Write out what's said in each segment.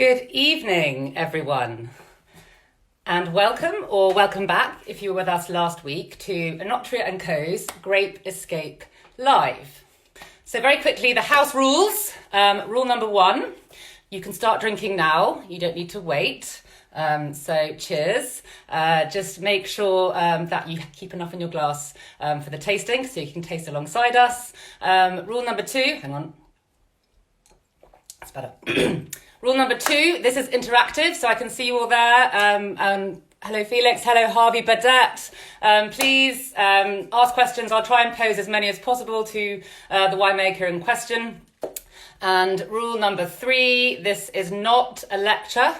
Good evening, everyone, and welcome back if you were with us last week to Enotria&Co's Grape Escape Live. So very quickly, the house rules. Rule number 1, you can start drinking now, you don't need to wait. So cheers. Just make sure that you keep enough in your glass for the tasting so you can taste alongside us. Rule number 2, hang on, that's better. Rule number 2, this is interactive, so I can see you all there. Hello Felix, hello Harvey Badet. Please ask questions. I'll try and pose as many as possible to the winemaker in question. And rule number 3, this is not a lecture.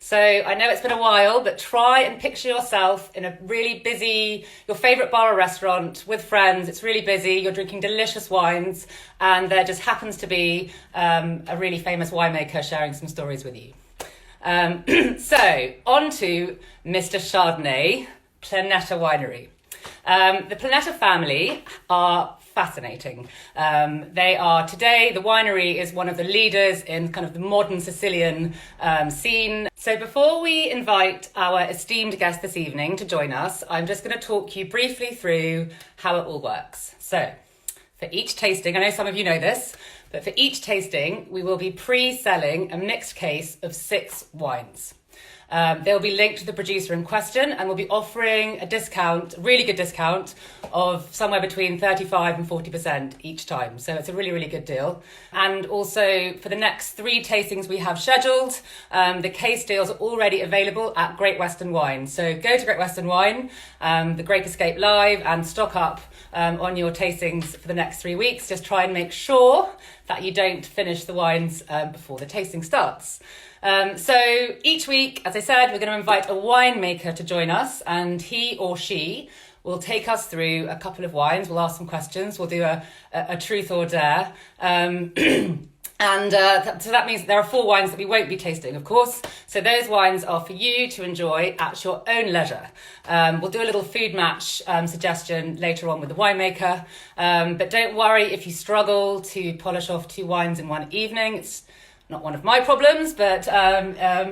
So I know it's been a while, but try and picture yourself in a really busy, your favourite bar or restaurant with friends. It's really busy, you're drinking delicious wines, and there just happens to be a really famous winemaker sharing some stories with you. So, on to Mr. Chardonnay, Planeta Winery. The Planeta family are fascinating. They are today, the winery is one of the leaders in kind of the modern Sicilian scene. So before we invite our esteemed guest this evening to join us, I'm just going to talk you briefly through how it all works. So for each tasting, I know some of you know this, but for each tasting, we will be pre-selling a mixed case of 6 wines. They'll be linked to the producer in question, and we'll be offering a discount, a really good discount of somewhere between 35 and 40% each time. So it's a really, really good deal. And also for the next 3 tastings we have scheduled, the case deals are already available at Great Western Wine. So go to Great Western Wine, the Grape Escape Live, and stock up on your tastings for the next 3 weeks. Just try and make sure that you don't finish the wines before the tasting starts. So each week, as I said, we're going to invite a winemaker to join us, and he or she will take us through a couple of wines. We'll ask some questions. We'll do a truth or dare. So that means there are 4 wines that we won't be tasting, of course. So those wines are for you to enjoy at your own leisure. We'll do a little food match suggestion later on with the winemaker. But don't worry if you struggle to polish off 2 wines in one evening. It's not one of my problems, but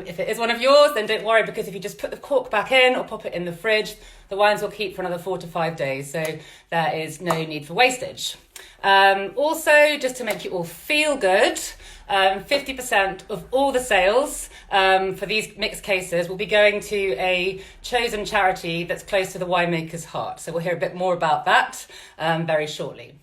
if it is one of yours, then don't worry, because if you just put the cork back in or pop it in the fridge, the wines will keep for another 4 to 5 days. So there is no need for wastage. Also, just to make you all feel good, 50% of all the sales for these mixed cases will be going to a chosen charity that's close to the winemaker's heart. So we'll hear a bit more about that very shortly.